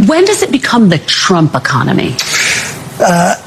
When does it become the Trump economy?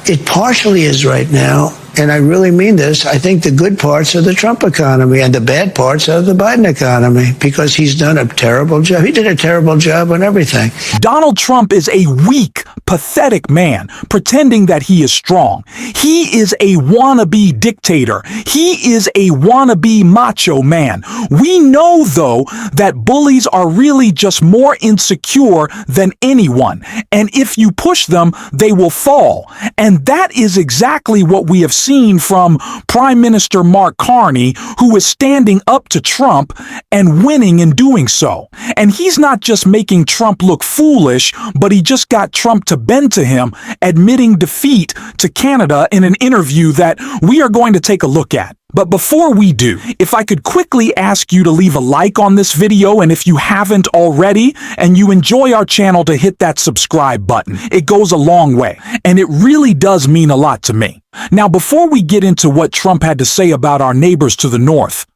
It partially is right now, and I really mean this. I think the good parts are the Trump economy, and the bad parts are the Biden economy, because he's done a terrible job. He did a terrible job on everything. Donald Trump is a weak, pathetic man, pretending that he is strong. He is a wannabe dictator. He is a wannabe macho man. We know, though, that bullies are really just more insecure than anyone, and if you push them, they will fall. And that is exactly what we have seen from Prime Minister Mark Carney, who is standing up to Trump and winning in doing so. And he's not just making Trump look foolish, but he just got Trump to bend to him, admitting defeat to Canada in an interview that we are going to take a look at. But before we do, if I could quickly ask you to leave a like on this video, and if you haven't already, and you enjoy our channel, to hit that subscribe button. It goes a long way, and it really does mean a lot to me. Now, before we get into what Trump had to say about our neighbors to the north,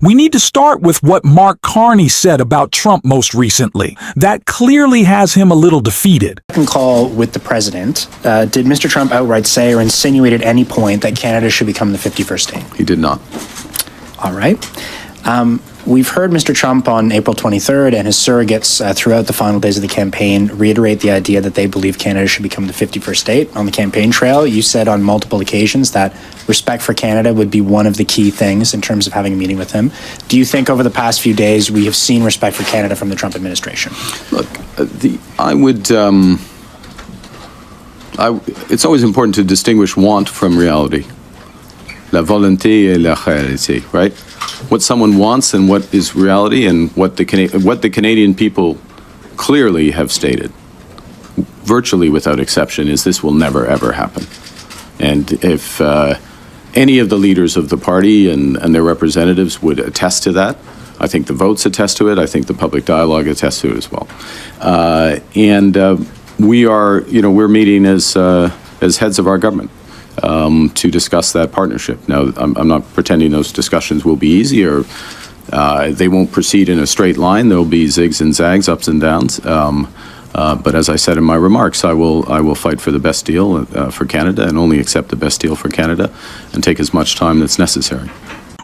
we need to start with what Mark Carney said about Trump most recently. That clearly has him a little defeated. Second call with the president. Did Mr. Trump outright say or insinuate at any point that Canada should become the 51st state? He did not. All right. We've heard Mr. Trump on April 23rd and his surrogates throughout the final days of the campaign reiterate the idea that they believe Canada should become the 51st state. On the campaign trail, you said on multiple occasions that respect for Canada would be one of the key things in terms of having a meeting with him. Do you think over the past few days we have seen respect for Canada from the Trump administration? Look, it's always important to distinguish want from reality. La volonté et la réalité, right? What someone wants and what is reality, and what the Canadian people clearly have stated, virtually without exception, is this will never, ever happen. And if any of the leaders of the party and their representatives would attest to that, I think the votes attest to it, I think the public dialogue attests to it as well. We are, we're meeting as heads of our government to discuss that partnership. Now, I'm not pretending those discussions will be easy, or they won't proceed in a straight line. There'll be zigs and zags, ups and downs. But as I said in my remarks, I will fight for the best deal for Canada, and only accept the best deal for Canada, and take as much time that's necessary.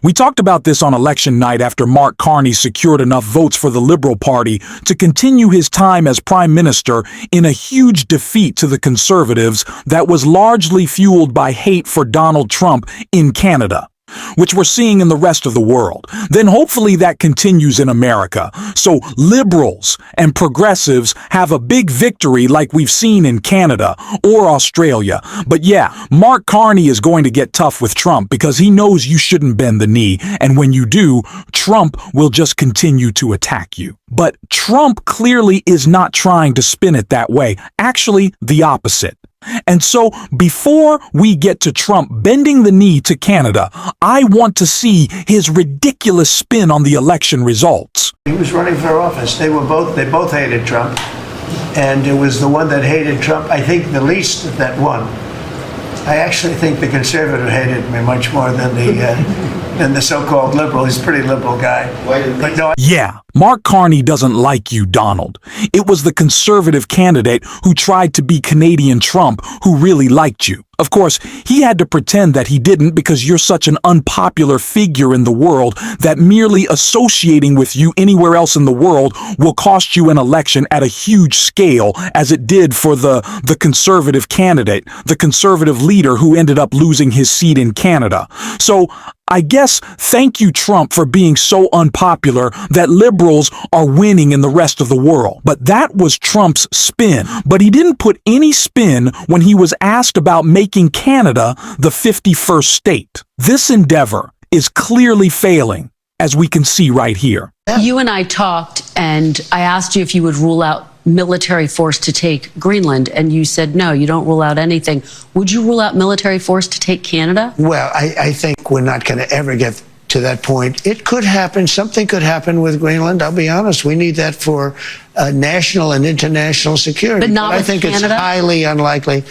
We talked about this on election night after Mark Carney secured enough votes for the Liberal Party to continue his time as Prime Minister in a huge defeat to the Conservatives that was largely fueled by hate for Donald Trump in Canada, which we're seeing in the rest of the world. Then hopefully that continues in America, so liberals and progressives have a big victory like we've seen in Canada or Australia. But yeah, Mark Carney is going to get tough with Trump because he knows you shouldn't bend the knee, and when you do, Trump will just continue to attack you. But Trump clearly is not trying to spin it that way, actually the opposite. And so, before we get to Trump bending the knee to Canada, I want to see his ridiculous spin on the election results. He was running for office. They both hated Trump, and it was the one that hated Trump, I think, the least that won. I actually think the conservative hated me much more than the so-called liberal. He's a pretty liberal guy. But no, yeah, Mark Carney doesn't like you, Donald. It was the conservative candidate who tried to be Canadian Trump who really liked you. Of course, he had to pretend that he didn't because you're such an unpopular figure in the world that merely associating with you anywhere else in the world will cost you an election at a huge scale, as it did for the conservative candidate, the conservative leader who ended up losing his seat in Canada. So I guess thank you, Trump, for being so unpopular that liberals are winning in the rest of the world. But that was Trump's spin. But he didn't put any spin when he was asked about making Canada the 51st state. This endeavor is clearly failing, as we can see right here. You and I talked, and I asked you if you would rule out military force to take Greenland, and you said no, you don't rule out anything. Would you rule out military force to take Canada? Well, I think we're not going to ever get to that point. It could happen. Something could happen with Greenland. I'll be honest. We need that for national and international security. But not with I think Canada? It's highly unlikely.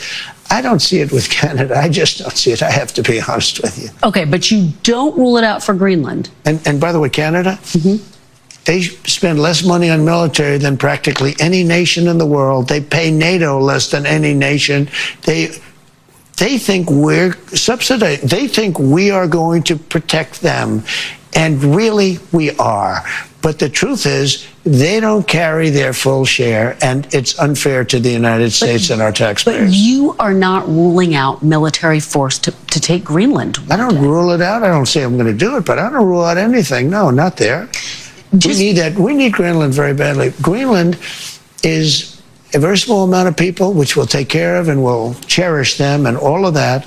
I don't see it with Canada. I just don't see it. I have to be honest with you. Okay, but you don't rule it out for Greenland. And by the way, Canada? They spend less money on military than practically any nation in the world. They pay NATO less than any nation. They think we're subsidized. They think we are going to protect them. And really, we are. But the truth is, they don't carry their full share, and it's unfair to the United States and our taxpayers. But you are not ruling out military force to take Greenland. I don't rule it out. I don't say I'm going to do it, but I don't rule out anything. No, not there. We need that. We need Greenland very badly. Greenland is a very small amount of people, which we'll take care of and we'll cherish them and all of that.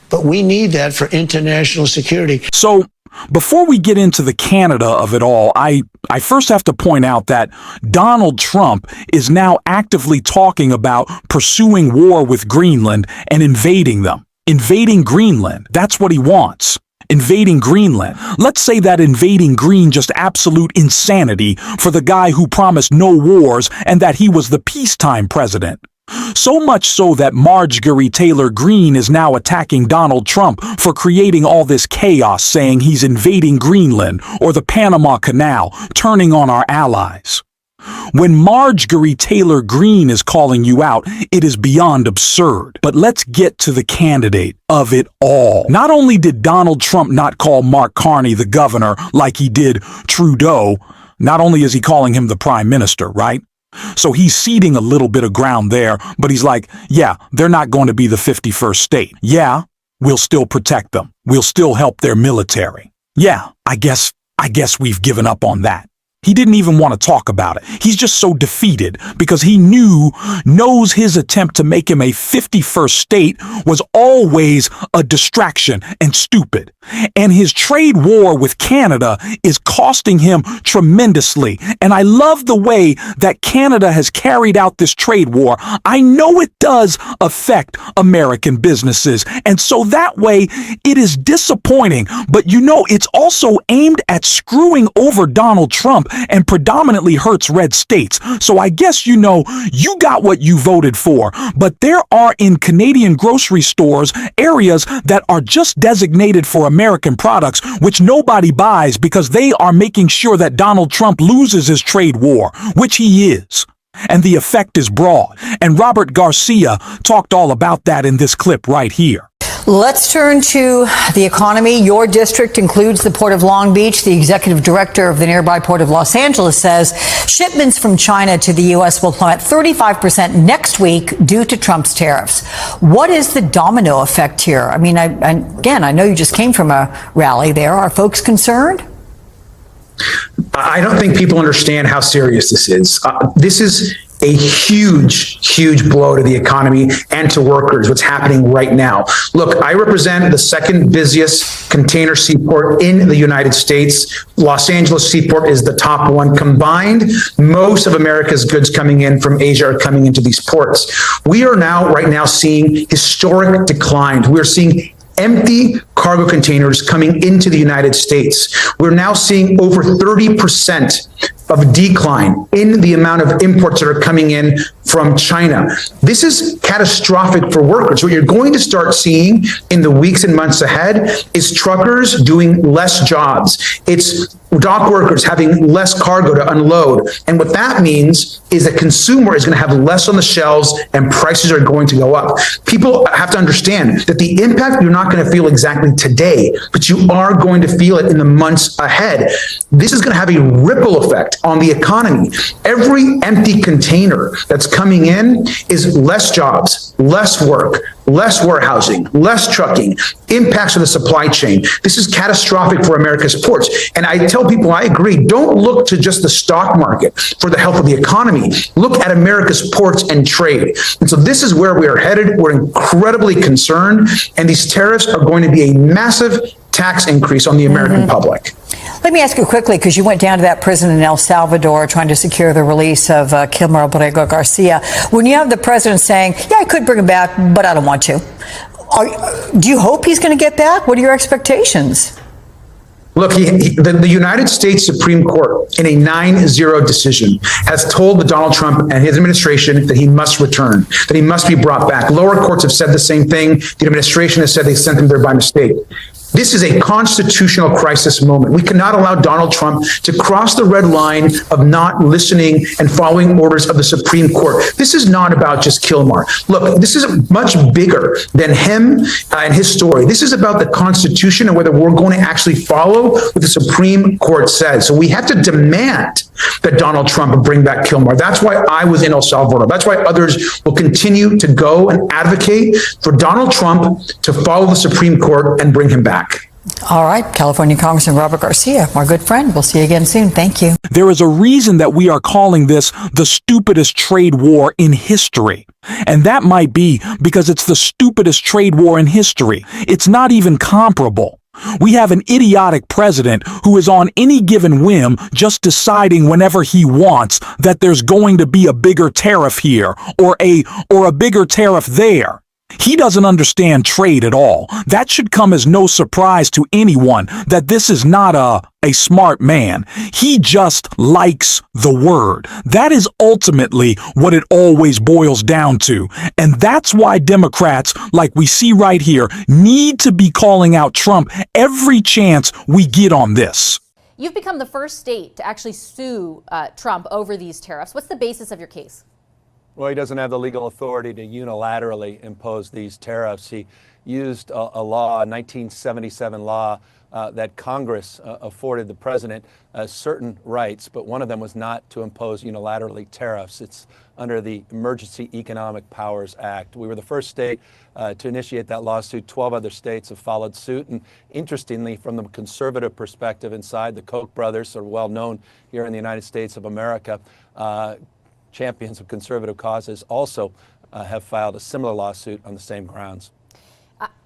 But we need that for international security. So, before we get into the Canada of it all, I first have to point out that Donald Trump is now actively talking about pursuing war with Greenland and invading them. Invading Greenland. That's what he wants. Invading Greenland. Let's say that invading Green just absolute insanity for the guy who promised no wars and that he was the peacetime president. So much so that Marjorie Taylor Greene is now attacking Donald Trump for creating all this chaos, saying he's invading Greenland or the Panama Canal, turning on our allies. When Marjorie Taylor Greene is calling you out, it is beyond absurd. But let's get to the candidate of it all. Not only did Donald Trump not call Mark Carney the governor like he did Trudeau, not only is he calling him the prime minister, right? So he's ceding a little bit of ground there, but he's like, yeah, they're not going to be the 51st state. Yeah, we'll still protect them. We'll still help their military. Yeah, I guess we've given up on that. He didn't even want to talk about it. He's just so defeated because he knows his attempt to make him a 51st state was always a distraction and stupid. And his trade war with Canada is costing him tremendously. And I love the way that Canada has carried out this trade war. I know it does affect American businesses. And so that way it is disappointing. But it's also aimed at screwing over Donald Trump and predominantly hurts red states. So I guess you got what you voted for. But there are in Canadian grocery stores areas that are just designated for American products, which nobody buys because they are making sure that Donald Trump loses his trade war, which he is. And the effect is broad. And Robert Garcia talked all about that in this clip right here. Let's turn to the economy. Your district includes the Port of Long Beach. The executive director of the nearby Port of Los Angeles says shipments from China to the U.S. will plummet 35% next week due to Trump's tariffs. What is the domino effect here? I mean, I know you just came from a rally there. Are folks concerned? I don't think people understand how serious this is. This is a huge blow to the economy and to workers, what's happening right now. Look, I represent the second busiest container seaport in the United States. Los Angeles seaport is the top one. Combined, most of America's goods coming in from Asia are coming into these ports. We are right now seeing historic declines. We're seeing empty cargo containers coming into the United States. We're now seeing over 30% of decline in the amount of imports that are coming in from China. This is catastrophic for workers. What you're going to start seeing in the weeks and months ahead is truckers doing less jobs. It's dock workers having less cargo to unload. And what that means is that consumer is going to have less on the shelves and prices are going to go up. People have to understand that the impact you're not going to feel exactly today, but you are going to feel it in the months ahead. This is going to have a ripple effect on the economy. Every empty container that's coming in is less jobs, less work, less warehousing, less trucking, impacts on the supply chain. This is catastrophic for America's ports. And I tell people, I agree, don't look to just the stock market for the health of the economy. Look at America's ports and trade. And so this is where we are headed. We're incredibly concerned. And these tariffs are going to be a massive tax increase on the American public. Let me ask you quickly, because you went down to that prison in El Salvador trying to secure the release of Kilmer Borrego Garcia. When you have the president saying, yeah, I could bring him back, but I don't want to. Do you hope he's going to get back? What are your expectations? Look, the United States Supreme Court, in a 9-0 decision, has told Donald Trump and his administration that he must return, that he must be brought back. Lower courts have said the same thing. The administration has said they sent him there by mistake. This is a constitutional crisis moment. We cannot allow Donald Trump to cross the red line of not listening and following orders of the Supreme Court. This is not about just Kilmar. Look, this is much bigger than him and his story. This is about the Constitution and whether we're going to actually follow what the Supreme Court says. So we have to demand that Donald Trump bring back Kilmar. That's why I was in El Salvador. That's why others will continue to go and advocate for Donald Trump to follow the Supreme Court and bring him back. All right, California Congressman Robert Garcia, our good friend. We'll see you again soon. Thank you. There is a reason that we are calling this the stupidest trade war in history. And that might be because it's the stupidest trade war in history. It's not even comparable. We have an idiotic president who is on any given whim just deciding whenever he wants that there's going to be a bigger tariff here or a bigger tariff there. He doesn't understand trade at all. That should come as no surprise to anyone that this is not a smart man. He just likes the word. That is ultimately what it always boils down to. And that's why Democrats, like we see right here, need to be calling out Trump every chance we get on this. You've become the first state to actually sue Trump over these tariffs. What's the basis of your case? Well, he doesn't have the legal authority to unilaterally impose these tariffs. He used a law, a 1977 law, that Congress afforded the president certain rights, but one of them was not to impose unilaterally tariffs. It's under the Emergency Economic Powers Act. We were the first state to initiate that lawsuit. 12 other states have followed suit. And interestingly, from the conservative perspective inside, the Koch brothers are well known here in the United States of America. Champions of conservative causes also have filed a similar lawsuit on the same grounds.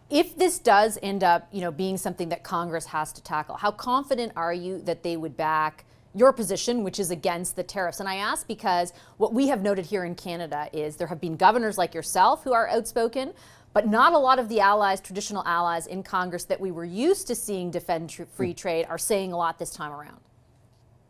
If this does end up, being something that Congress has to tackle, how confident are you that they would back your position, which is against the tariffs? And I ask because what we have noted here in Canada is there have been governors like yourself who are outspoken, but not a lot of the allies, traditional allies in Congress that we were used to seeing defend free trade are saying a lot this time around.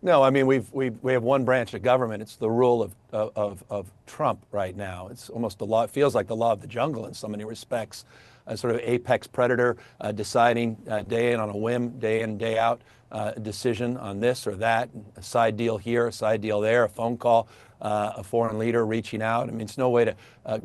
No, I mean, we have one branch of government. It's the rule of Trump right now. It's almost the law. It feels like the law of the jungle in so many respects. A sort of apex predator deciding day in on a whim, day in, day out, decision on this or that, a side deal here, a side deal there, a phone call, a foreign leader reaching out. I mean, it's no way to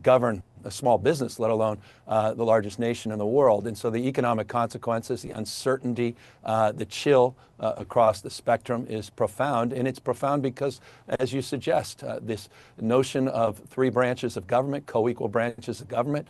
govern a small business, let alone the largest nation in the world. And so the economic consequences, the uncertainty, the chill across the spectrum is profound. And it's profound because, as you suggest, this notion of three branches of government, co-equal branches of government,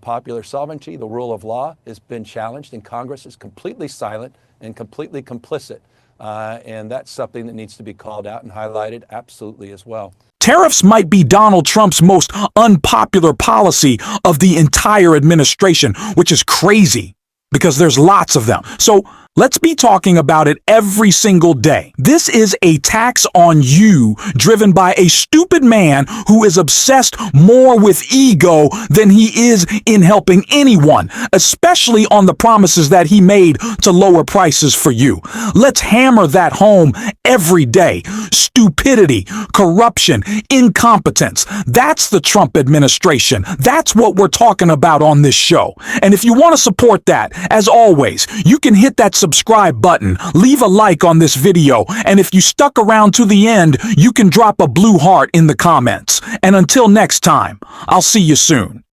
popular sovereignty, the rule of law has been challenged, and Congress is completely silent and completely complicit. And that's something that needs to be called out and highlighted absolutely as well. Tariffs might be Donald Trump's most unpopular policy of the entire administration, which is crazy because there's lots of them. So let's be talking about it every single day. This is a tax on you driven by a stupid man who is obsessed more with ego than he is in helping anyone, especially on the promises that he made to lower prices for you. Let's hammer that home every day. Stupidity, corruption, incompetence. That's the Trump administration. That's what we're talking about on this show. And if you want to support that, as always, you can hit that subscribe button, leave a like on this video, and if you stuck around to the end, you can drop a blue heart in the comments. And until next time, I'll see you soon.